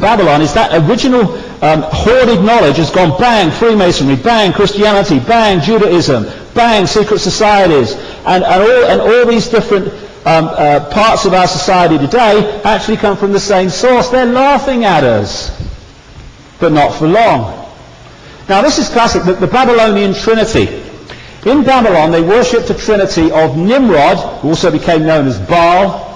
Babylon is that original hoarded knowledge has gone bang, Freemasonry, bang, Christianity, bang, Judaism, bang, secret societies, and all these different parts of our society today actually come from the same source. They're laughing at us, but not for long. Now this is classic, the Babylonian Trinity. In Babylon they worshipped a trinity of Nimrod, who also became known as Baal,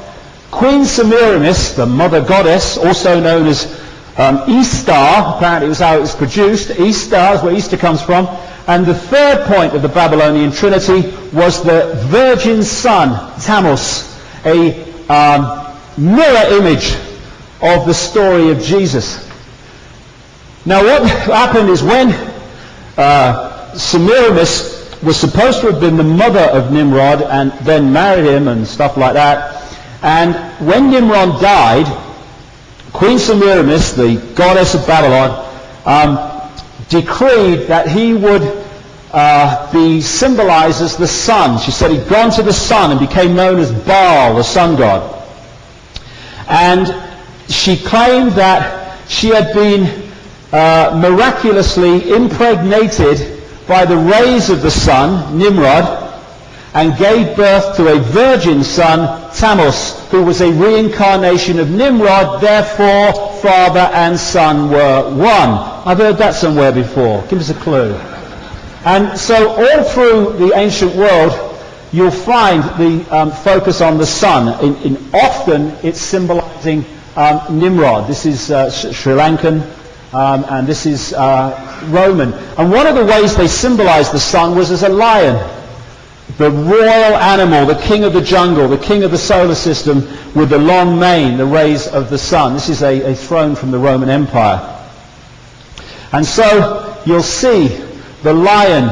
Queen Semiramis, the mother goddess, also known as Istar, apparently was how it was produced. Istar is where Easter comes from. And the third point of the Babylonian Trinity was the virgin son, Tammuz, a mirror image of the story of Jesus. Now what happened is when Semiramis was supposed to have been the mother of Nimrod and then married him and stuff like that, and when Nimrod died, Queen Semiramis, the goddess of Babylon, decreed that he would be symbolized as the sun. She said he'd gone to the sun and became known as Baal, the sun god. And she claimed that she had been miraculously impregnated by the rays of the sun, Nimrod, and gave birth to a virgin son, Tammuz, who was a reincarnation of Nimrod. Therefore, father and son were one. I've heard that somewhere before. Give us a clue. And so all through the ancient world, you'll find the focus on the sun. Often it's symbolizing Nimrod. This is Sri Lankan, and this is Roman. And one of the ways they symbolized the sun was as a lion. The royal animal, the king of the jungle, the king of the solar system with the long mane, the rays of the sun. This is a throne from the Roman Empire. And so you'll see the lion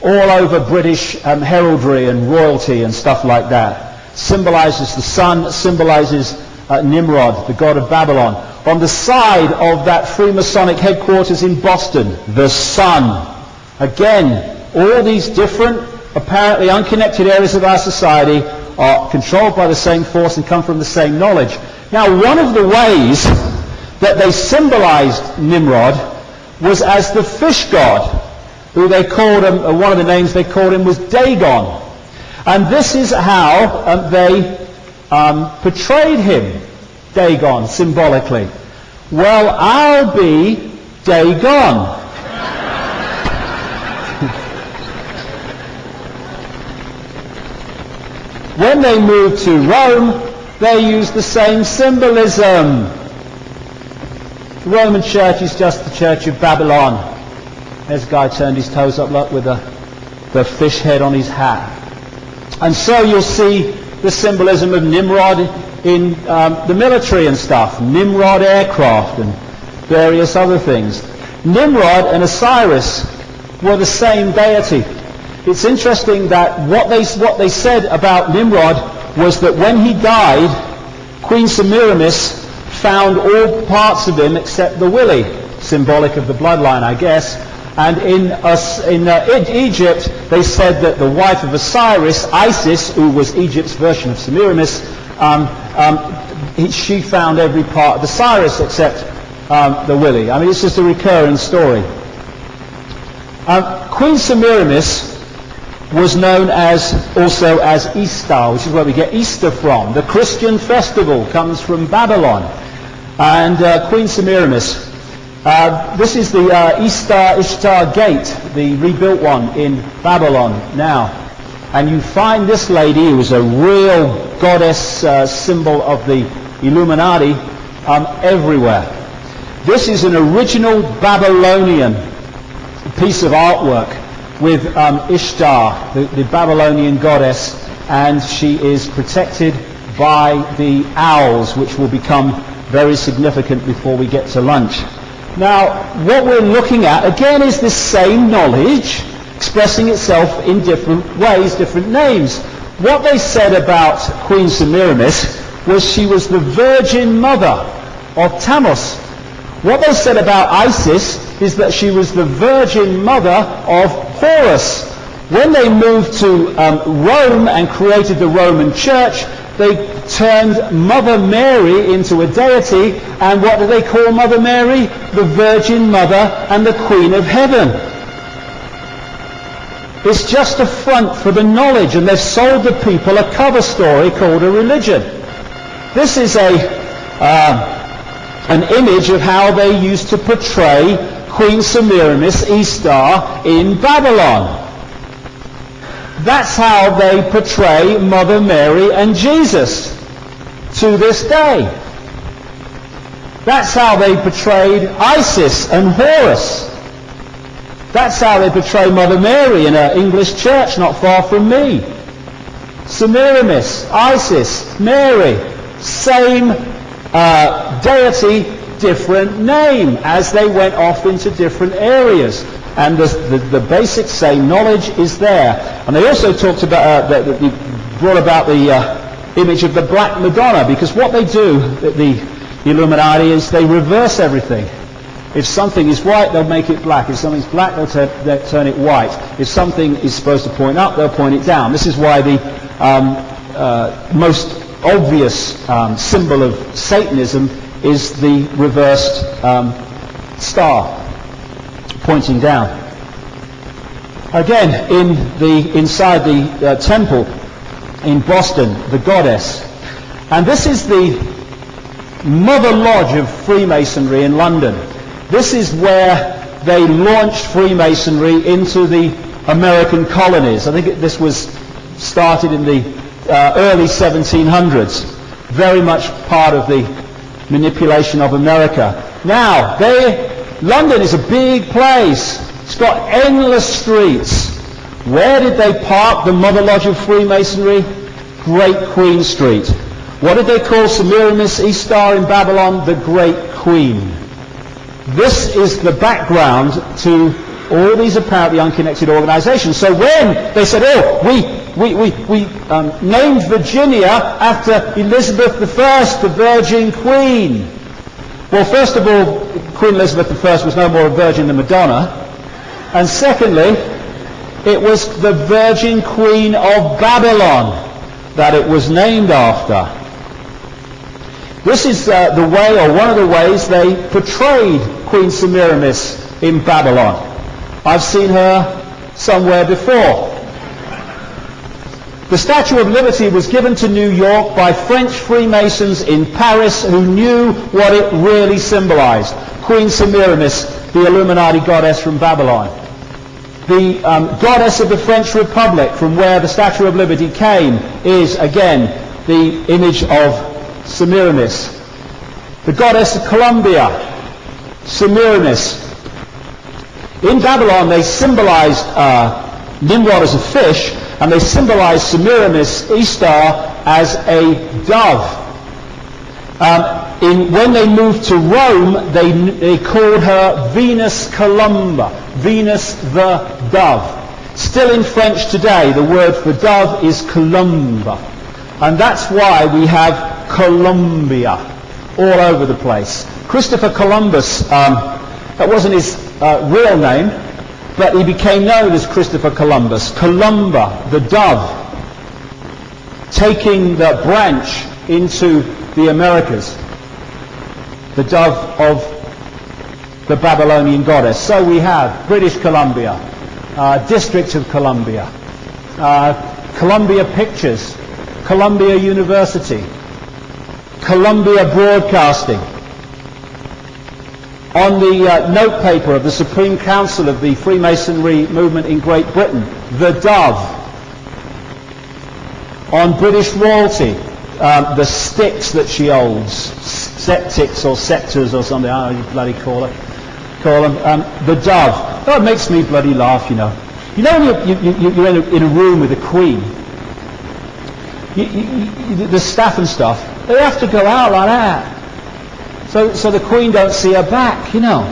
all over British heraldry and royalty and stuff like that. Symbolizes the sun, symbolizes Nimrod, the god of Babylon. On the side of that Freemasonic headquarters in Boston, the sun. Again, all these different apparently unconnected areas of our society are controlled by the same force and come from the same knowledge. Now, one of the ways that they symbolized Nimrod was as the fish god, who they called him, one of the names they called him was Dagon. And this is how they portrayed him, Dagon, symbolically. Well, I'll be Dagon. When they moved to Rome, they used the same symbolism. The Roman church is just the church of Babylon. There's a guy turned his toes up, look, with the fish head on his hat. And so you'll see the symbolism of Nimrod in the military and stuff. Nimrod aircraft and various other things. Nimrod and Osiris were the same deity. It's interesting that what they said about Nimrod was that when he died, Queen Semiramis found all parts of him except the willy, symbolic of the bloodline, I guess. And in Egypt, they said that the wife of Osiris, Isis, who was Egypt's version of Semiramis, she found every part of Osiris except the willy. I mean, it's just a recurring story. Queen Semiramis was known also as Istar, which is where we get Easter from. The Christian festival comes from Babylon. And Queen Semiramis, this is the Ishtar Gate, the rebuilt one in Babylon now. And you find this lady, who was a real goddess symbol of the Illuminati, everywhere. This is an original Babylonian piece of artwork with Ishtar, the Babylonian goddess, and she is protected by the owls, which will become very significant before we get to lunch. Now, what we're looking at, again, is this same knowledge expressing itself in different ways, different names. What they said about Queen Semiramis was she was the virgin mother of Tammuz. What they said about Isis is that she was the virgin mother of Horus. When they moved to Rome and created the Roman Church, they turned Mother Mary into a deity, and what do they call Mother Mary? The Virgin Mother and the Queen of Heaven. It's just a front for the knowledge, and they've sold the people a cover story called a religion. This is an image of how they used to portray Queen Semiramis, Ishtar, in Babylon. That's how they portray Mother Mary and Jesus to this day. That's how they portrayed Isis and Horus. That's how they portray Mother Mary in an English church not far from me. Semiramis, Isis, Mary, same deity, different name, as they went off into different areas. And the basic same knowledge is there. And they also talked about, brought about the image of the Black Madonna, because what they do, the Illuminati, is they reverse everything. If something is white, they'll make it black. If something's black, they'll turn it white. If something is supposed to point up, they'll point it down. This is why the most obvious symbol of Satanism is the reversed star pointing down. Again, inside the temple in Boston, the goddess. And this is the mother lodge of Freemasonry in London. This is where they launched Freemasonry into the American colonies. I think this was started in the early 1700s. Very much part of the manipulation of America. Now, London is a big place. It's got endless streets. Where did they park the Mother Lodge of Freemasonry? Great Queen Street. What did they call Semiramis, Ishtar in Babylon? The Great Queen. This is the background to all these apparently unconnected organizations. So when they said, we named Virginia after Elizabeth I, the Virgin Queen. Well, first of all, Queen Elizabeth I was no more a virgin than Madonna. And secondly, it was the Virgin Queen of Babylon that it was named after. This is the way, or one of the ways, they portrayed Queen Semiramis in Babylon. I've seen her somewhere before. The Statue of Liberty was given to New York by French Freemasons in Paris who knew what it really symbolized. Queen Semiramis, the Illuminati goddess from Babylon. The goddess of the French Republic, from where the Statue of Liberty came, is, again, the image of Semiramis. The goddess of Columbia, Semiramis. In Babylon, they symbolized Nimrod as a fish, and they symbolized Semiramis, Ishtar, as a dove. When they moved to Rome, they called her Venus Columba, Venus the dove. Still in French today, the word for dove is columba. And that's why we have Columbia all over the place. Christopher Columbus, that wasn't his real name, but he became known as Christopher Columbus. Columba, the dove, taking the branch into the Americas. The dove of the Babylonian goddess. So we have British Columbia, District of Columbia, Columbia Pictures, Columbia University, Columbia Broadcasting. On the note paper of the Supreme Council of the Freemasonry movement in Great Britain, the dove. On British royalty, the sticks that she holds, septics or scepters or something, I don't know what you bloody call them, the dove. Oh, it makes me bloody laugh, you know. You know when you're in a room with a queen, the staff and stuff, they have to go out like that. So the Queen don't see her back, you know.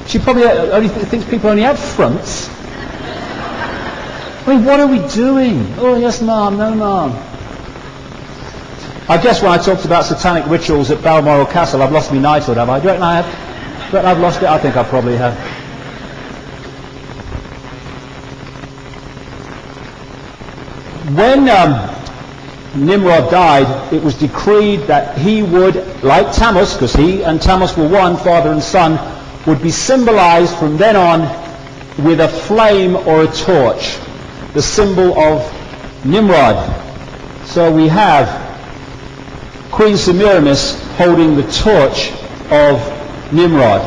She probably only thinks people only have fronts. I mean, what are we doing? Oh, yes, ma'am, no, ma'am. I guess when I talked about satanic rituals at Balmoral Castle, I've lost my knighthood, have I? Do you reckon I have? Do you reckon I've lost it? I think I probably have. Nimrod died, it was decreed that he would, like Tammuz, because he and Tammuz were one, father and son, would be symbolized from then on with a flame or a torch, the symbol of Nimrod. So we have Queen Semiramis holding the torch of Nimrod.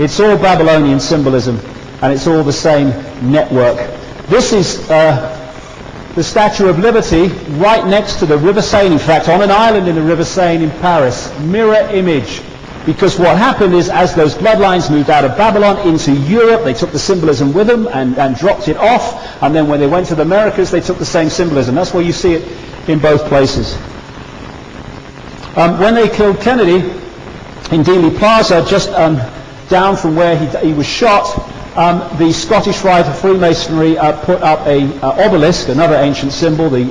It's all Babylonian symbolism, and it's all the same network. This is the Statue of Liberty right next to the River Seine, in fact, on an island in the River Seine in Paris. Mirror image. Because what happened is, as those bloodlines moved out of Babylon into Europe, they took the symbolism with them and dropped it off, and then when they went to the Americas, they took the same symbolism. That's why you see it in both places. When they killed Kennedy in Dealey Plaza, just down from where he was shot, the Scottish Rite of Freemasonry put up a obelisk, another ancient symbol, the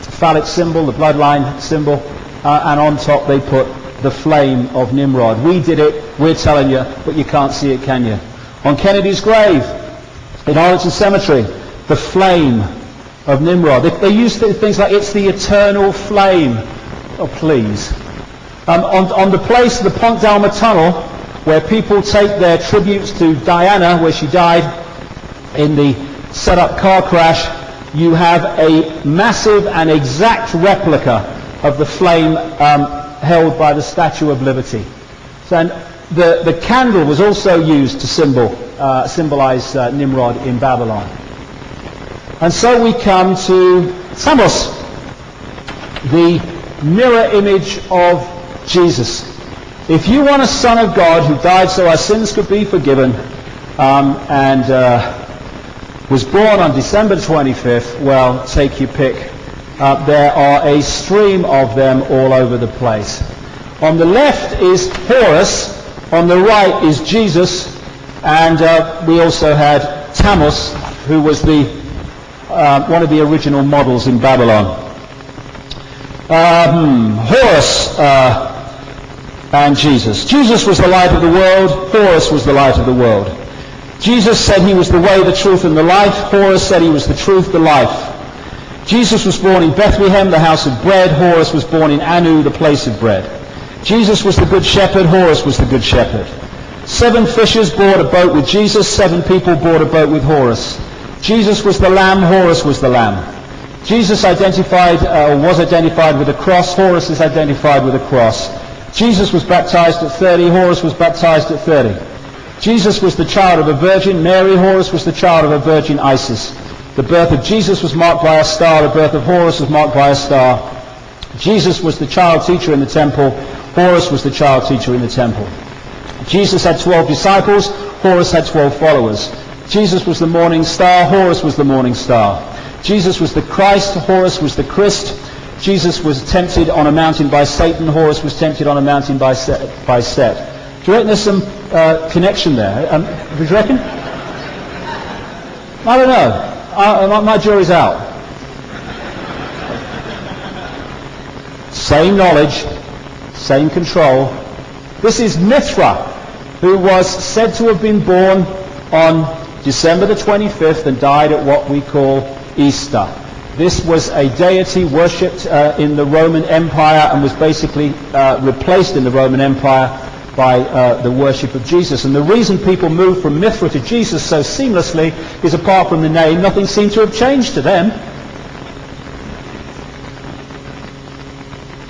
phallic symbol, the bloodline symbol, and on top they put the flame of Nimrod. We did it, we're telling you, but you can't see it, can you? On Kennedy's grave in Arlington Cemetery, the flame of Nimrod. They use things like, it's the eternal flame. Oh, please. On the place, the Pont d'Alma Tunnel, where people take their tributes to Diana, where she died in the set-up car crash, you have a massive and exact replica of the flame held by the Statue of Liberty. And the candle was also used to symbolize Nimrod in Babylon. And so we come to Tammuz, the mirror image of Jesus. If you want a Son of God who died so our sins could be forgiven, and was born on December 25th, well, take your pick. There are a stream of them all over the place. On the left is Horus, on the right is Jesus, and we also had Tammuz, who was one of the original models in Babylon. Horus and Jesus. Jesus was the light of the world. Horus was the light of the world. Jesus said he was the way, the truth, and the life. Horus said he was the truth, the life. Jesus was born in Bethlehem, the house of bread. Horus was born in Anu, the place of bread. Jesus was the good shepherd. Horus was the good shepherd. 7 fishers board a boat with Jesus. 7 people board a boat with Horus. Jesus was the lamb. Horus was the lamb. Jesus identified, or was identified with a cross. Horus is identified with a cross. Jesus was baptized at 30. Horus was baptized at 30. Jesus was the child of a virgin, Mary. Horus was the child of a virgin, Isis. The birth of Jesus was marked by a star. The birth of Horus was marked by a star. Jesus was the child teacher in the temple. Horus was the child teacher in the temple. Jesus had 12 disciples. Horus had 12 followers. Jesus was the morning star. Horus was the morning star. Jesus was the Christ. Horus was the Christ. Jesus was tempted on a mountain by Satan. Horus was tempted on a mountain by Set. Do you reckon there's some connection there? Do you reckon? I don't know. My jury's out. Same knowledge, same control. This is Mithra, who was said to have been born on December the 25th and died at what we call Easter. This was a deity worshipped in the Roman Empire and was basically replaced in the Roman Empire by the worship of Jesus. And the reason people moved from Mithra to Jesus so seamlessly is, apart from the name, nothing seemed to have changed to them.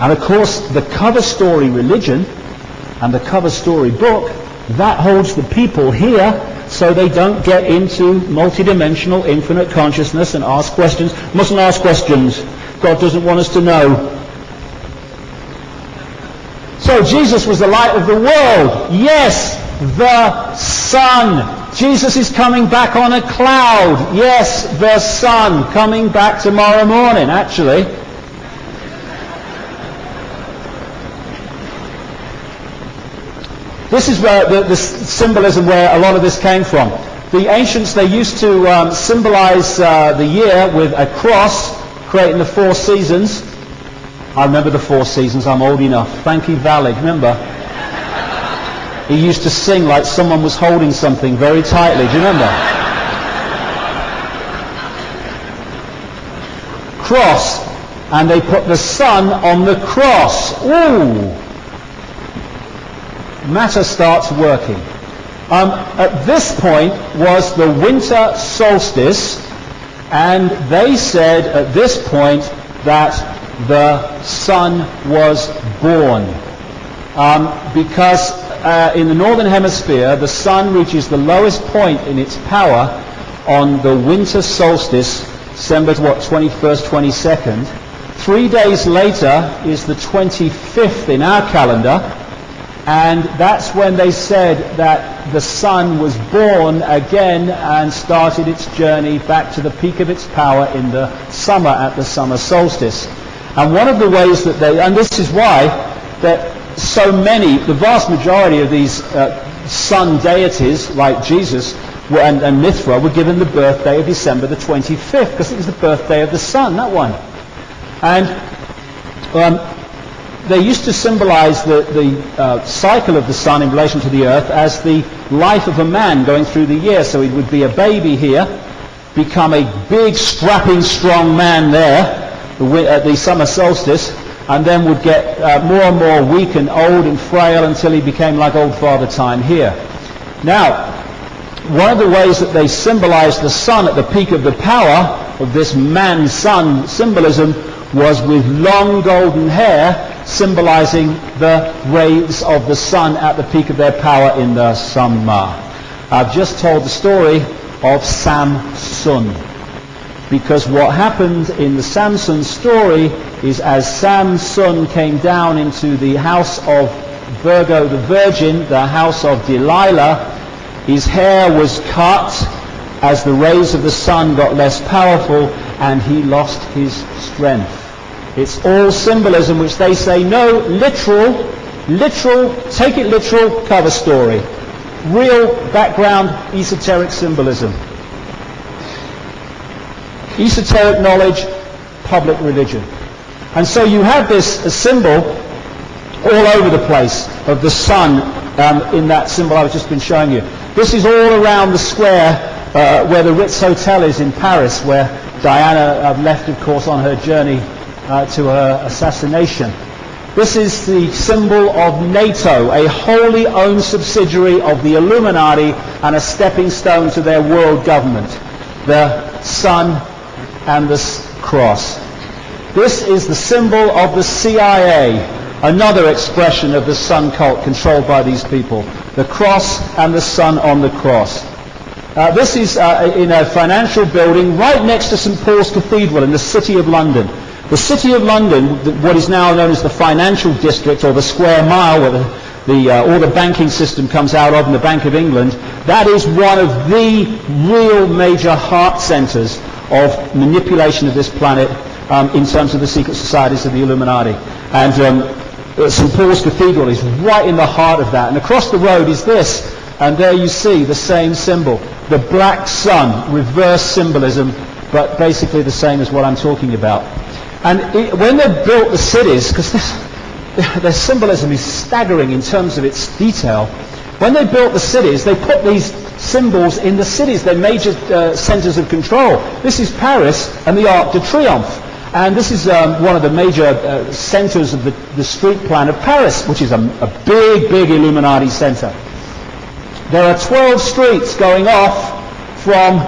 And of course, the cover story religion and the cover story book, that holds the people here so they don't get into multidimensional infinite consciousness and ask questions. Mustn't ask questions. God doesn't want us to know. So Jesus was the light of the world. Yes, the sun. Jesus is coming back on a cloud. Yes, the sun coming back tomorrow morning, actually. This is where the symbolism where a lot of this came from. The ancients, they used to symbolize the year with a cross, creating the 4 seasons. I remember the 4 seasons, I'm old enough. Frankie Valli, remember? He used to sing like someone was holding something very tightly, do you remember? cross, and they put the sun on the cross. Ooh! Matter starts working. At this point was the winter solstice, and they said at this point that the sun was born. Because in the northern hemisphere, the sun reaches the lowest point in its power on the winter solstice, December 21st, 22nd. 3 days later is the 25th in our calendar, and that's when they said that the sun was born again and started its journey back to the peak of its power in the summer at the summer solstice. And one of the ways that and this is why that so many, the vast majority of these sun deities, like Jesus and Mithra, were given the birthday of December the 25th, because it was the birthday of the sun, that one. And they used to symbolize the cycle of the sun in relation to the earth as the life of a man going through the year. So he would be a baby here, become a big, strapping, strong man there at the summer solstice, and then would get more and more weak and old and frail until he became like old Father Time here. Now, one of the ways that they symbolized the sun at the peak of the power of this man-sun symbolism was with long golden hair, symbolizing the rays of the sun at the peak of their power in the summer. I've just told the story of Samson, because what happened in the Samson story is as Samson came down into the house of Virgo the Virgin, the house of Delilah, his hair was cut as the rays of the sun got less powerful, and he lost his strength. It's all symbolism, which they say, no, literal, take it literal, cover story. Real background, esoteric symbolism. Esoteric knowledge, public religion. And so you have this symbol all over the place of the sun in that symbol I've just been showing you. This is all around the square where the Ritz Hotel is in Paris, where Diana left, of course, on her journey to her assassination. This is the symbol of NATO, a wholly owned subsidiary of the Illuminati and a stepping stone to their world government. The sun and the cross. This is the symbol of the CIA, another expression of the sun cult controlled by these people. The cross and the sun on the cross. This is in a financial building right next to St. Paul's Cathedral in the City of London. The City of London, what is now known as the financial district, or the square mile where all the banking system comes out of, and the Bank of England, that is one of the real major heart centres of manipulation of this planet in terms of the secret societies of the Illuminati. And St. Paul's Cathedral is right in the heart of that. And across the road is this, and there you see the same symbol, the black sun, reverse symbolism, but basically the same as what I'm talking about. And when they built the cities, because their symbolism is staggering in terms of its detail, when they built the cities, they put these symbols in the cities, their major centres of control. This is Paris and the Arc de Triomphe. And this is one of the major centres of the street plan of Paris, which is a big, big Illuminati centre. There are 12 streets going off from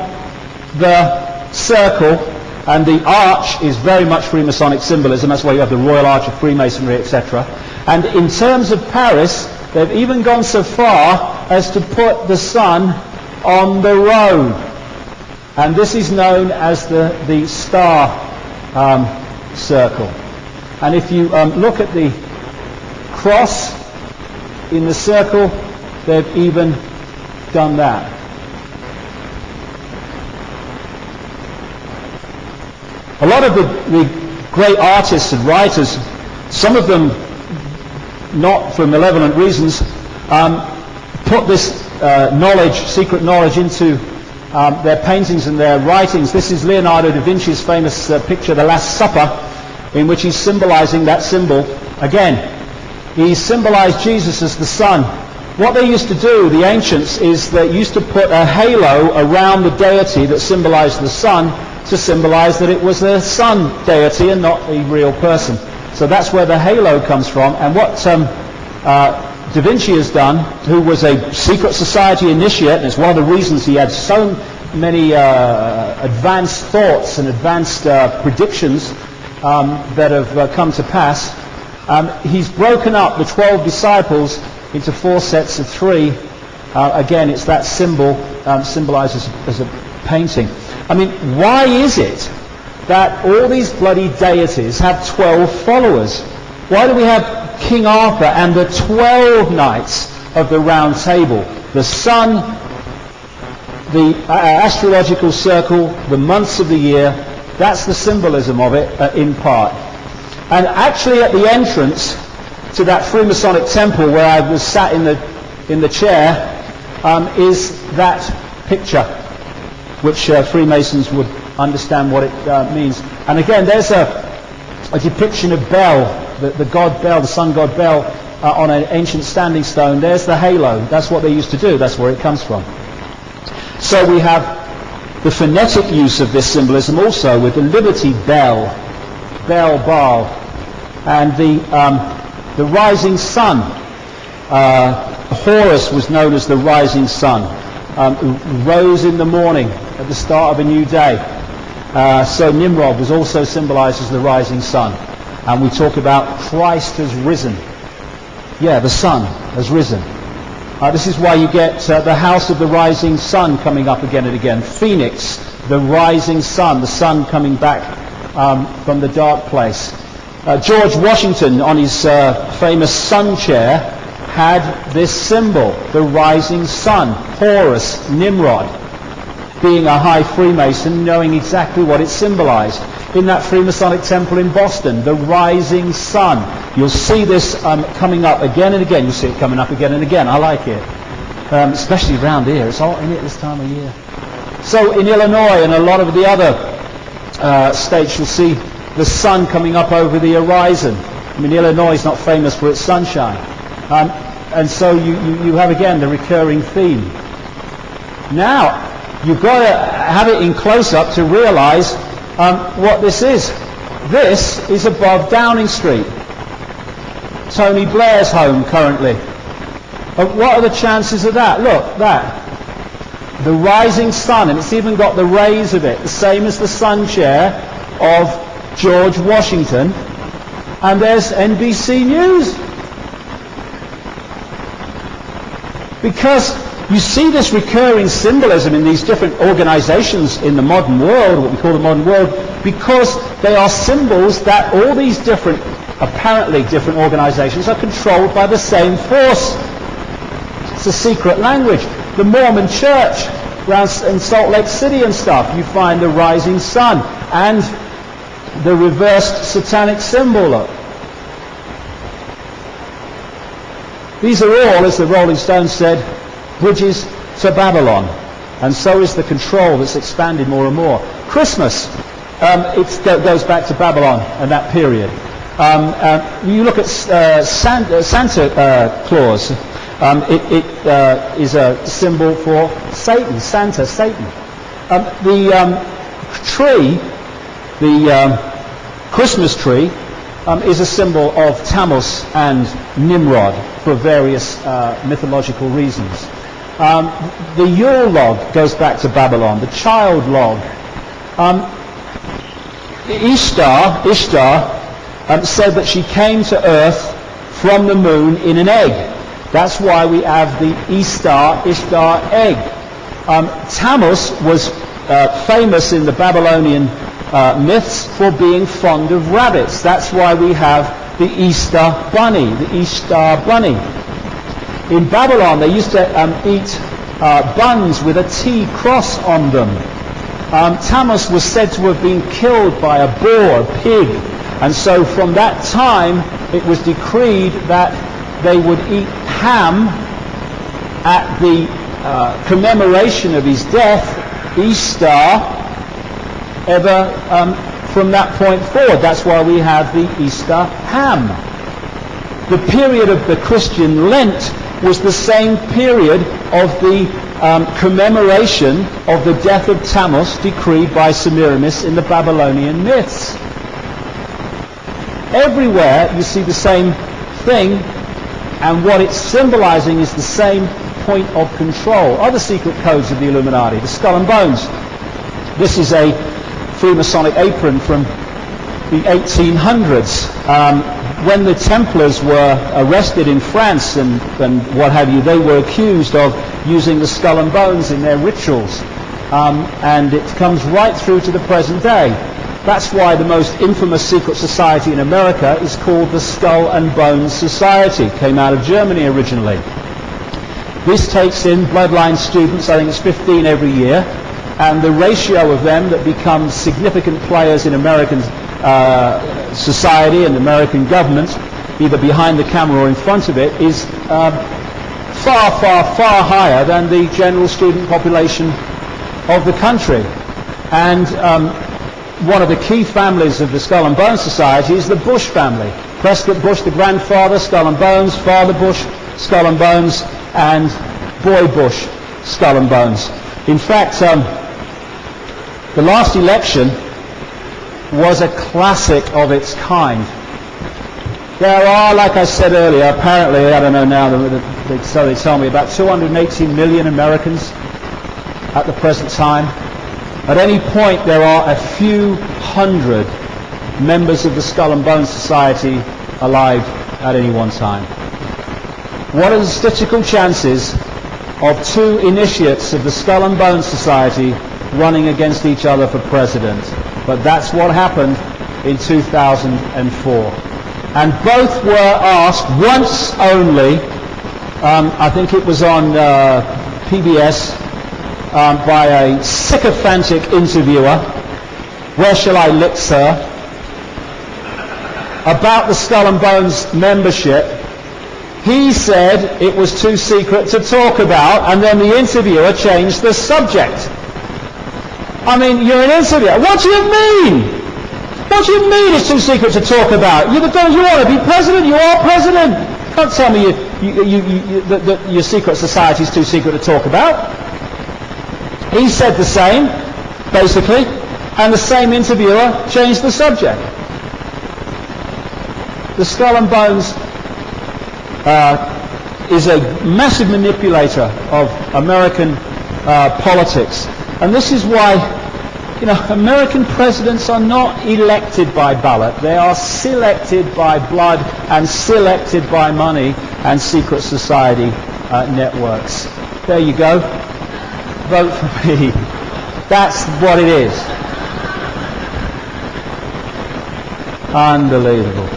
the circle, and the arch is very much Freemasonic symbolism. That's why you have the Royal Arch of Freemasonry, etc. And in terms of Paris, they've even gone so far as to put the sun on the road. And this is known as the star circle. And if you look at the cross in the circle, they've even done that. A lot of the great artists and writers, some of them not for malevolent reasons, put this knowledge, secret knowledge, into their paintings and their writings. This is Leonardo da Vinci's famous picture, The Last Supper, in which he's symbolizing that symbol again. He symbolized Jesus as the sun. What they used to do, the ancients, is they used to put a halo around the deity that symbolized the sun, to symbolize that it was a sun deity and not a real person. So that's where the halo comes from. And what Da Vinci has done, who was a secret society initiate, and it's one of the reasons he had so many advanced thoughts and advanced predictions that have come to pass, he's broken up the 12 disciples into 4 sets of 3. Again, it's that symbol symbolized as a painting. I mean, why is it that all these bloody deities have 12 followers? Why do we have King Arthur and the 12 knights of the Round Table? The sun, the astrological circle, the months of the year, that's the symbolism of it in part. And actually at the entrance to that Freemasonic temple where I was sat in the chair is that picture, which Freemasons would understand what it means. And again, there's a depiction of Bel, the god Bel, the sun god Bel, on an ancient standing stone. There's the halo. That's what they used to do. That's where it comes from. So we have the phonetic use of this symbolism also with the liberty Bel, Baal, and the rising sun. Horus was known as the rising sun, who rose in the morning at the start of a new day. So Nimrod was also symbolized as the rising sun. And we talk about Christ has risen. Yeah, the sun has risen. This is why you get the house of the rising sun coming up again and again. Phoenix, the rising sun, the sun coming back from the dark place. George Washington, on his famous sun chair, had this symbol, the rising sun, Horus, Nimrod, being a high Freemason, knowing exactly what it symbolized. In that Freemasonic temple in Boston, the rising sun. You'll see this coming up again and again. You'll see it coming up again and again. I like it. Especially around here. It's hot in it this time of year. So in Illinois and a lot of the other states, you'll see the sun coming up over the horizon. I mean, Illinois is not famous for its sunshine. And so you have again the recurring theme. Now, you've got to have it in close-up to realize what this is. This is above Downing Street. Tony Blair's home currently. What are the chances of that? Look, that. The rising sun, and it's even got the rays of it, the same as the sun chair of George Washington. And there's NBC News. Because you see this recurring symbolism in these different organizations in the modern world, what we call the modern world, because they are symbols that all these different, apparently different organizations are controlled by the same force. It's a secret language. The Mormon Church around in Salt Lake City and stuff, you find the rising sun and the reversed satanic symbol. These are all, as the Rolling Stones said, bridges to Babylon, and so is the control that's expanded more and more. Christmas, it goes back to Babylon and that period. You look at Santa Claus. It is a symbol for Satan, Satan. The tree, the Christmas tree, is a symbol of Tammuz and Nimrod for various mythological reasons. The Yule log goes back to Babylon. The child log. Ishtar said that she came to earth from the moon in an egg. That's why we have the Ishtar egg. Tammuz was famous in the Babylonian myths for being fond of rabbits. That's why we have the Easter bunny, the Ishtar bunny. In Babylon, they used to eat buns with a T cross on them. Tammuz was said to have been killed by a boar, a pig, and so from that time it was decreed that they would eat ham at the commemoration of his death, Easter, ever from that point forward. That's why we have the Easter ham. The period of the Christian Lent was the same period of the commemoration of the death of Tammuz decreed by Semiramis in the Babylonian myths. Everywhere you see the same thing, and what it's symbolizing is the same point of control. Other secret codes of the Illuminati, the skull and bones. This is a Freemasonic apron from the 1800s. When the Templars were arrested in France and what have you, they were accused of using the skull and bones in their rituals. And it comes right through to the present day. That's why the most infamous secret society in America is called the Skull and Bones Society. Came out of Germany originally. This takes in bloodline students, I think it's 15 every year, and the ratio of them that become significant players in American society and American government, either behind the camera or in front of it, is far, far, far higher than the general student population of the country. And one of the key families of the Skull and Bones Society is the Bush family. Prescott Bush, the grandfather, Skull and Bones, Father Bush, Skull and Bones, and Boy Bush, Skull and Bones. In fact, the last election was a classic of its kind. There are, like I said earlier, apparently, I don't know now, so they tell me, about 280 million Americans at the present time. At any point there are a few hundred members of the Skull and Bones Society alive at any one time. What are the statistical chances of two initiates of the Skull and Bones Society running against each other for president? But that's what happened in 2004. And both were asked once only, I think it was on PBS, by a sycophantic interviewer, "Where shall I lick, sir?" about the Skull and Bones membership. He said it was too secret to talk about, and then the interviewer changed the subject. I mean, you're an interviewer. What do you mean? What do you mean it's too secret to talk about? You want to be president? You are president. Can't tell me that your secret society is too secret to talk about. He said the same, basically, and the same interviewer changed the subject. The Skull and Bones is a massive manipulator of American politics. And this is why, American presidents are not elected by ballot. They are selected by blood and selected by money and secret society networks. There you go. Vote for me. That's what it is. Unbelievable.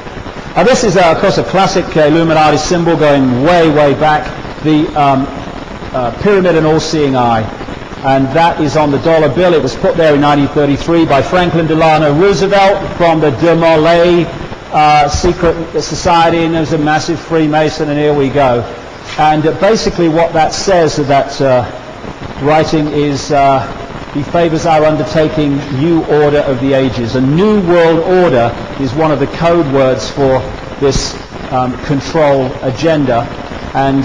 Now this is, of course, a classic Illuminati symbol going way, way back. The pyramid and all-seeing eye. And that is on the dollar bill. It was put there in 1933 by Franklin Delano Roosevelt from the De Molay secret society, and there's a massive Freemason, and here we go. And basically what that says, that writing is, he favors our undertaking new order of the ages. A new world order is one of the code words for this control agenda. And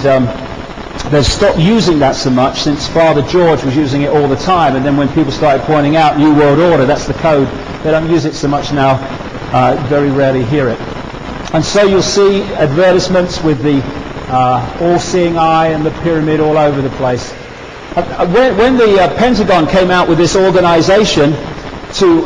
they've stopped using that so much since Father George was using it all the time. And then when people started pointing out new world order, that's the code, they don't use it so much now. Very rarely hear it. And so you'll see advertisements with the all-seeing eye and the pyramid all over the place. When the Pentagon came out with this organization to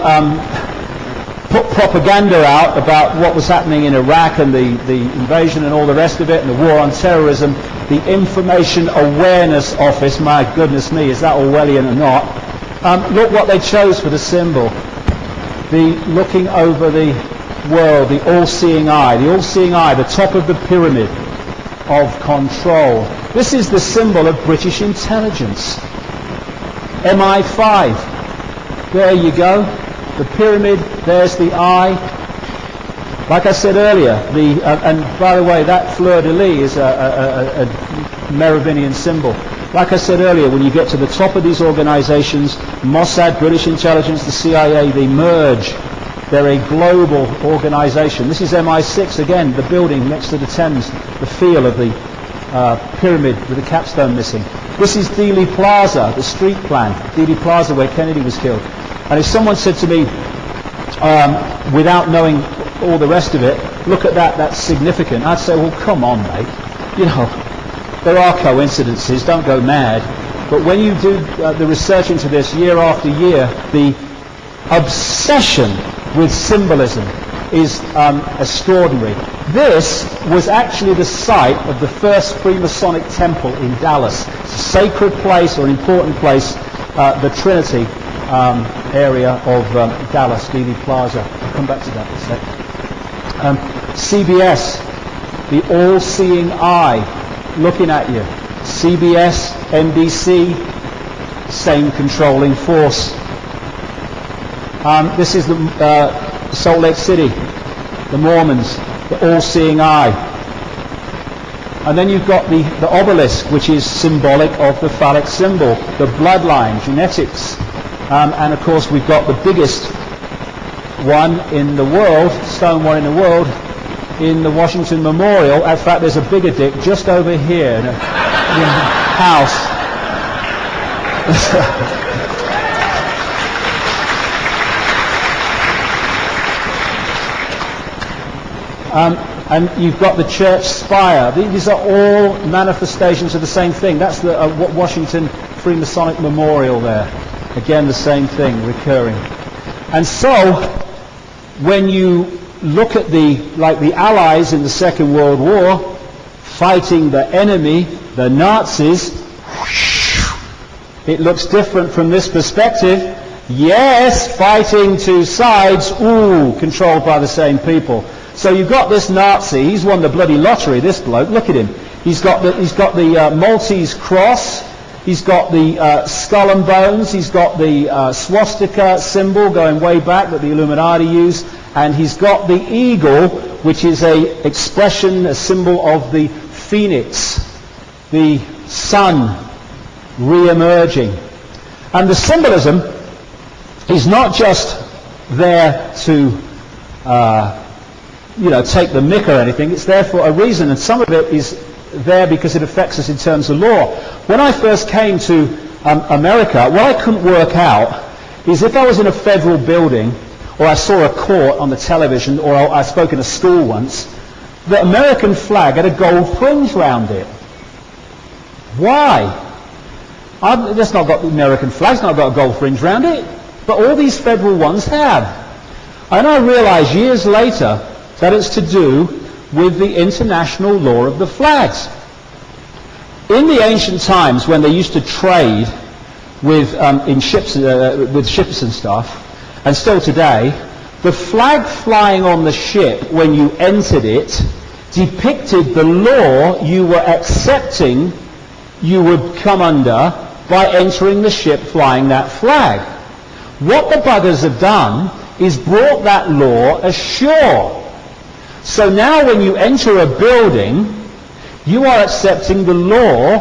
put propaganda out about what was happening in Iraq and the invasion and all the rest of it, and the war on terrorism, the Information Awareness Office, my goodness me, is that Orwellian or not? Look what they chose for the symbol. The looking over the world, the all-seeing eye. The all-seeing eye, the top of the pyramid of control. This is the symbol of British intelligence. MI5. There you go. The pyramid, there's the eye. Like I said earlier, and by the way, that fleur-de-lis is a Merovingian symbol. Like I said earlier, when you get to the top of these organizations, Mossad, British intelligence, the CIA, they merge. They're a global organization. This is MI6 again, the building next to the Thames, the feel of the pyramid with the capstone missing. This is Dealey Plaza, the street plan, Dealey Plaza where Kennedy was killed. And if someone said to me, without knowing all the rest of it, look at that, that's significant, I'd say, well, come on, mate. You know, there are coincidences, don't go mad. But when you do the research into this year after year, the obsession with symbolism is extraordinary. This was actually the site of the first Freemasonic temple in Dallas. It's a sacred place or an important place, the Trinity area of Dallas, Dealey Plaza. I'll come back to that in a sec. CBS, the all-seeing eye, looking at you. CBS, NBC, same controlling force. This is the Salt Lake City, the Mormons, the all-seeing eye. And then you've got the obelisk, which is symbolic of the phallic symbol, the bloodline, genetics. And of course we've got the biggest one in the world, stone one in the world, in the Washington Memorial. In fact, there's a bigger dick just over here in a house. And you've got the church spire. These are all manifestations of the same thing. That's the Washington Freemasonic Memorial there. Again, the same thing, recurring. And so, when you look at the Allies in the Second World War, fighting the enemy, the Nazis, it looks different from this perspective. Yes, fighting two sides, controlled by the same people. So you've got this Nazi, he's won the bloody lottery, this bloke, look at him. He's got the Maltese cross, he's got the skull and bones, he's got the swastika symbol going way back that the Illuminati used, and he's got the eagle, which is a expression, a symbol of the phoenix, the sun re-emerging. And the symbolism is not just there to take the mick or anything. It's there for a reason, and some of it is there because it affects us in terms of law. When I first came to America, what I couldn't work out is if I was in a federal building, or I saw a court on the television, or I spoke in a school once, the American flag had a gold fringe round it. Why? That's not got the American flag's not got a gold fringe round it, but all these federal ones have. And I realized years later that it's to do with the international law of the flags. In the ancient times, when they used to trade with ships and stuff, and still today, the flag flying on the ship when you entered it depicted the law you were accepting you would come under by entering the ship flying that flag. What the buggers have done is brought that law ashore. So now when you enter a building, you are accepting the law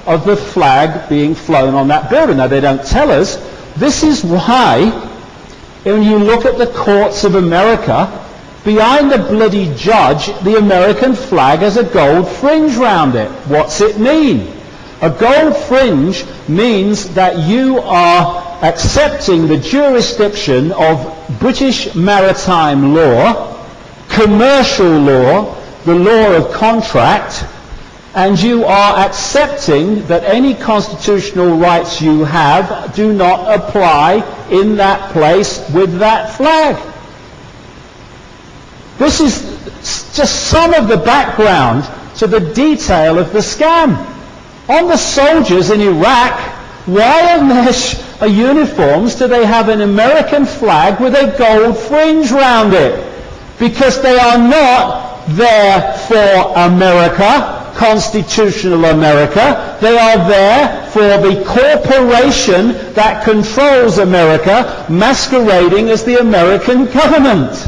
of the flag being flown on that building. Now they don't tell us. This is why, when you look at the courts of America, behind the bloody judge, the American flag has a gold fringe round it. What's it mean? A gold fringe means that you are accepting the jurisdiction of British maritime law, commercial law, the law of contract, and you are accepting that any constitutional rights you have do not apply in that place with that flag. This is just some of the background to the detail of the scam. On the soldiers in Iraq, why on their uniforms do they have an American flag with a gold fringe round it? Because they are not there for America, constitutional America. They are there for the corporation that controls America, masquerading as the American government.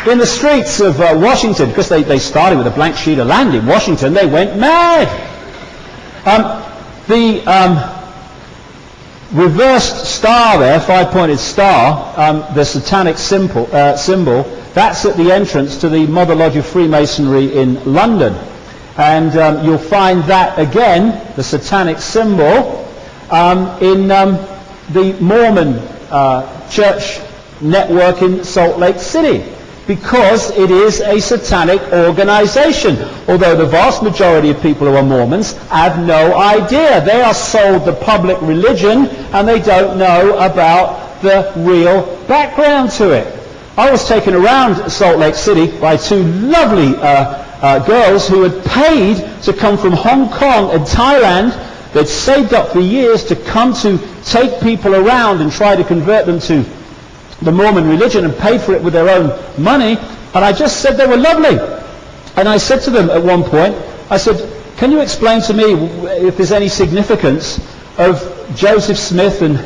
In the streets of Washington, because they started with a blank sheet of land in Washington, they went mad. reversed star there, 5-pointed star, the satanic symbol, that's at the entrance to the Mother Lodge of Freemasonry in London. And you'll find that again, the satanic symbol, in the Mormon church network in Salt Lake City, because it is a satanic organization. Although the vast majority of people who are Mormons have no idea. They are sold the public religion and they don't know about the real background to it. I was taken around Salt Lake City by two lovely girls who had paid to come from Hong Kong and Thailand. They'd saved up for years to come to take people around and try to convert them to the Mormon religion, and paid for it with their own money. And I just said they were lovely. And I said to them at one point, I said, can you explain to me if there's any significance of Joseph Smith and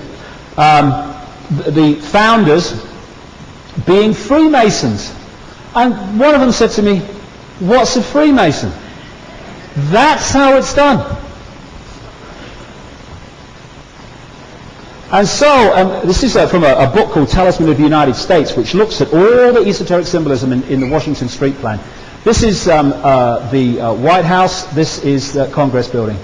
the founders being Freemasons? And one of them said to me, what's a Freemason? That's how it's done. And so, this is from a book called Talisman of the United States, which looks at all the esoteric symbolism in the Washington Street Plan. This is the White House. This is the Congress building.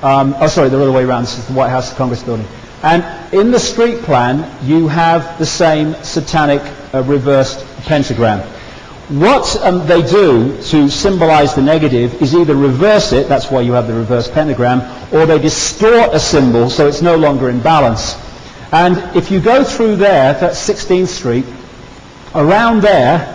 The other way around. This is the White House, the Congress building. And in the street plan, you have the same satanic reversed pentagram. What they do to symbolize the negative is either reverse it, that's why you have the reverse pentagram, or they distort a symbol so it's no longer in balance. And if you go through there, that's 16th Street, around there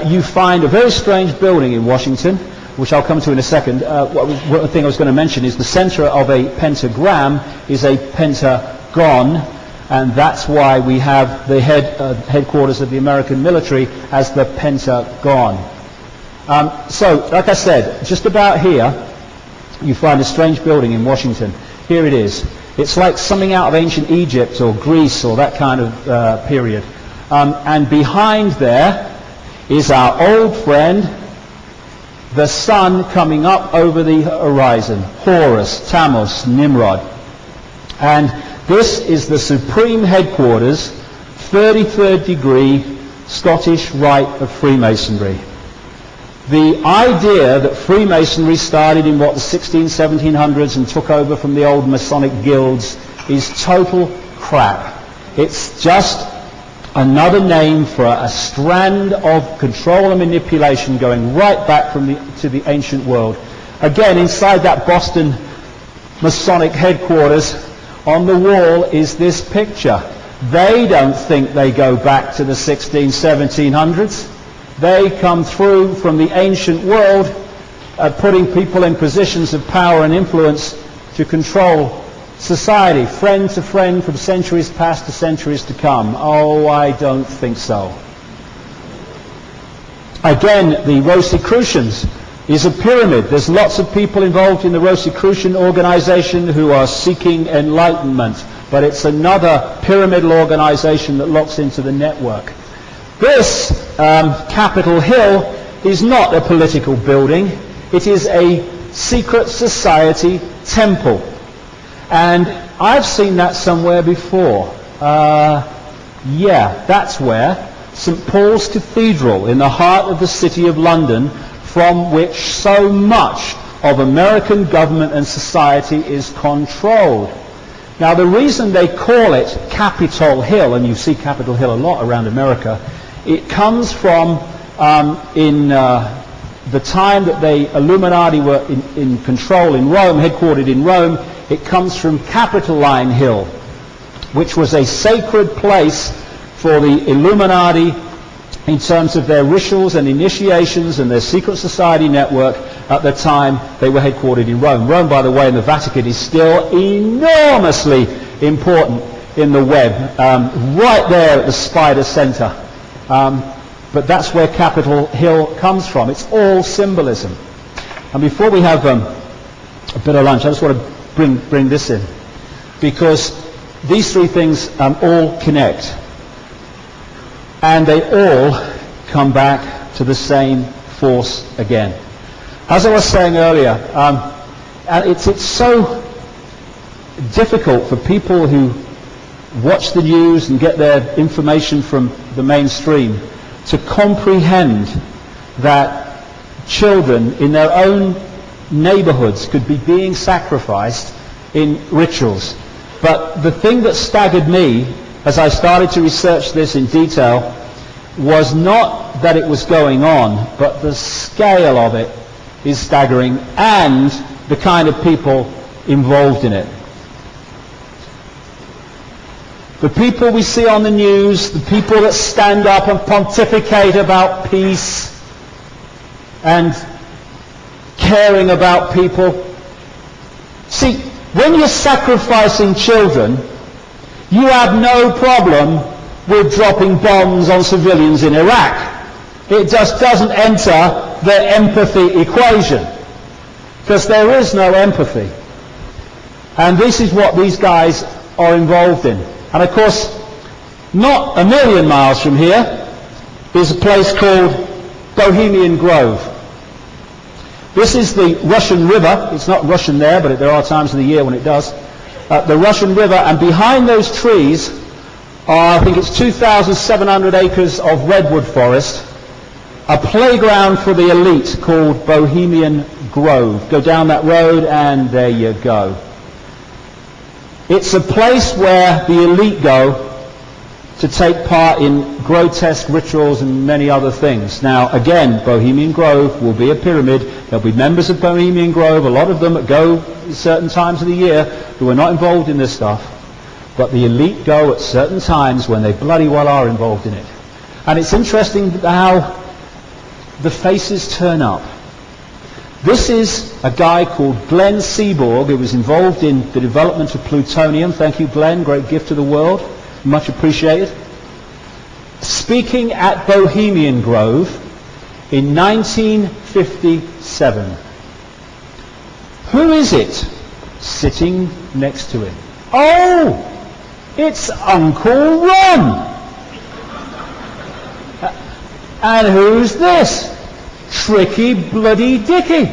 you find a very strange building in Washington, which I'll come to in a second. One thing I was going to mention is the center of a pentagram is a pentagon, and that's why we have the headquarters of the American military as the Pentagon. So, like I said, just about here, you find a strange building in Washington. Here it is. It's like something out of ancient Egypt or Greece or that kind of period. And behind there is our old friend, the sun coming up over the horizon. Horus, Tammuz, Nimrod. And this is the supreme headquarters, 33rd degree, Scottish Rite of Freemasonry. The idea that Freemasonry started in the 1700s and took over from the old Masonic guilds is total crap. It's just another name for a strand of control and manipulation going right back to the ancient world. Again, inside that Boston Masonic headquarters, on the wall is this picture. They don't think they go back to the 1700s. They come through from the ancient world, putting people in positions of power and influence to control society, friend to friend, from centuries past to centuries to come. Oh, I don't think so. Again, the Rosicrucians is a pyramid. There's lots of people involved in the Rosicrucian organization who are seeking enlightenment, but it's another pyramidal organization that locks into the network. This Capitol Hill is not a political building. It is a secret society temple. And I've seen that somewhere before. Yeah, that's where St. Paul's Cathedral, in the heart of the city of London, from which so much of American government and society is controlled. Now, the reason they call it Capitol Hill, and you see Capitol Hill a lot around America, it comes from in the time that the Illuminati were in control in Rome, headquartered in Rome. It comes from Capitoline Hill, which was a sacred place for the Illuminati in terms of their rituals and initiations and their secret society network at the time they were headquartered in Rome. Rome, by the way, and the Vatican is still enormously important in the web, right there at the spider center. But that's where Capitol Hill comes from. It's all symbolism. And before we have a bit of lunch, I just want to bring this in, because these three things all connect, and they all come back to the same force again. As I was saying earlier, it's so difficult for people who watch the news and get their information from the mainstream, to comprehend that children in their own neighborhoods could be being sacrificed in rituals. But the thing that staggered me as I started to research this in detail was not that it was going on, but the scale of it is staggering, and the kind of people involved in it. The people we see on the news, the people that stand up and pontificate about peace and caring about people. See, when you're sacrificing children, you have no problem with dropping bombs on civilians in Iraq. It just doesn't enter the empathy equation, because there is no empathy. And this is what these guys are involved in. And of course, not a million miles from here is a place called Bohemian Grove. This is the Russian River. It's not Russian there, but there are times of the year when it does. The Russian River, and behind those trees are, I think it's 2,700 acres of redwood forest, a playground for the elite called Bohemian Grove. Go down that road and there you go. It's a place where the elite go to take part in grotesque rituals and many other things. Now, again, Bohemian Grove will be a pyramid. There'll be members of Bohemian Grove, a lot of them that go at certain times of the year, who are not involved in this stuff. But the elite go at certain times when they bloody well are involved in it. And it's interesting how the faces turn up. This is a guy called Glenn Seaborg, who was involved in the development of plutonium. Thank you, Glenn. Great gift to the world. Much appreciated. Speaking at Bohemian Grove in 1957. Who is it sitting next to him? Oh, it's Uncle Ron. And who's this? Tricky bloody Dicky.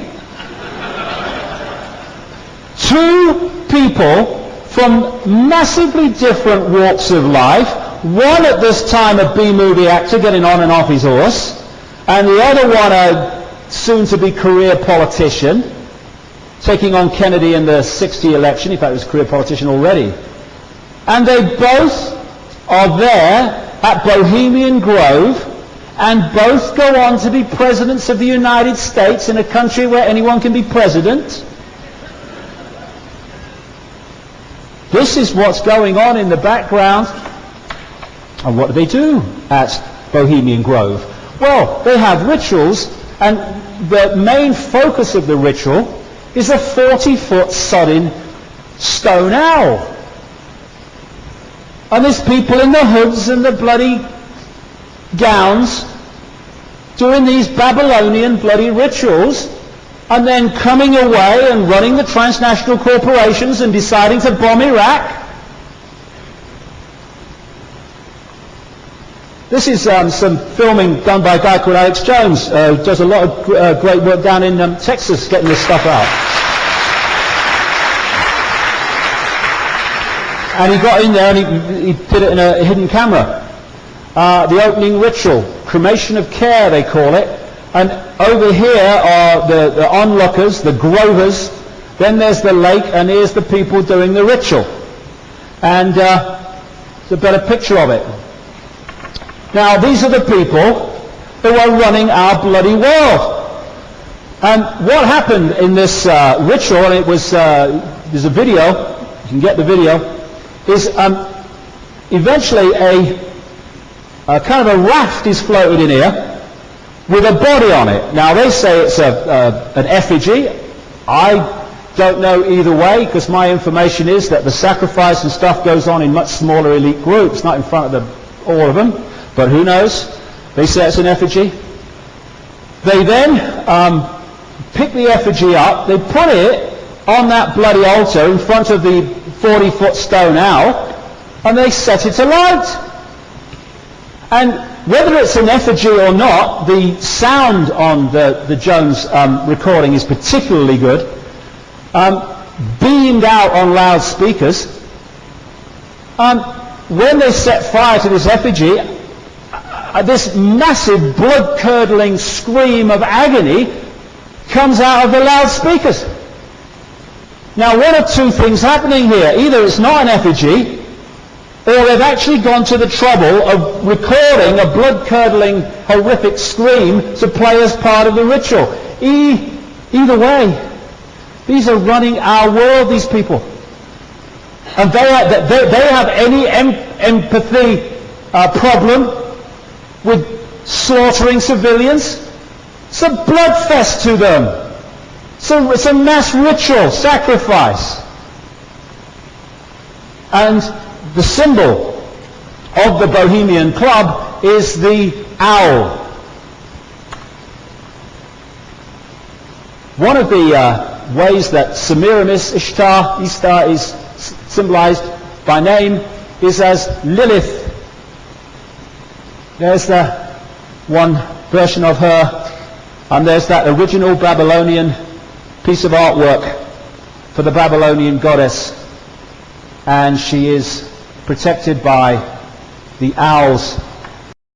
Two people from massively different walks of life. One at this time a B-movie actor getting on and off his horse, and the other one a soon-to-be career politician, taking on Kennedy in the 60 election. In fact, he was a career politician already. And they both are there at Bohemian Grove, and both go on to be presidents of the United States in a country where anyone can be president. This is what's going on in the background. And what do they do at Bohemian Grove? Well, they have rituals, and the main focus of the ritual is a 40-foot sodding stone owl. And there's people in the hoods and the bloody gowns doing these Babylonian bloody rituals, and then coming away and running the transnational corporations and deciding to bomb Iraq. This is some filming done by a guy called Alex Jones, who does a lot of great work down in Texas getting this stuff out. And he got in there and he did it in a hidden camera. The opening ritual, cremation of care they call it. And over here are the onlookers, the grovers. Then there's the lake, and here's the people doing the ritual. And there's a better picture of it. Now, these are the people who are running our bloody world. And what happened in this ritual, and it was, there's a video, you can get the video, is eventually a kind of a raft is floated in here with a body on it. Now, they say it's an effigy. I don't know either way, because my information is that the sacrifice and stuff goes on in much smaller elite groups, not in front of all of them. But who knows? They say it's an effigy. They then pick the effigy up, they put it on that bloody altar in front of the 40-foot stone owl, and they set it alight. And whether it's an effigy or not, the sound on the Jones recording is particularly good. Beamed out on loudspeakers. when they set fire to this effigy, this massive blood-curdling scream of agony comes out of the loudspeakers. Now, one of two things happening here. Either it's not an effigy, or they've actually gone to the trouble of recording a blood-curdling, horrific scream to play as part of the ritual. Either way, these are running our world, these people. And they have any empathy problem with slaughtering civilians? It's a bloodfest to them. It's a mass ritual, sacrifice. And the symbol of the Bohemian Club is the owl. One of the ways that Semiramis, Ishtar is symbolized by name is as Lilith. There's the one version of her, and there's that original Babylonian piece of artwork for the Babylonian goddess, and she is protected by the owls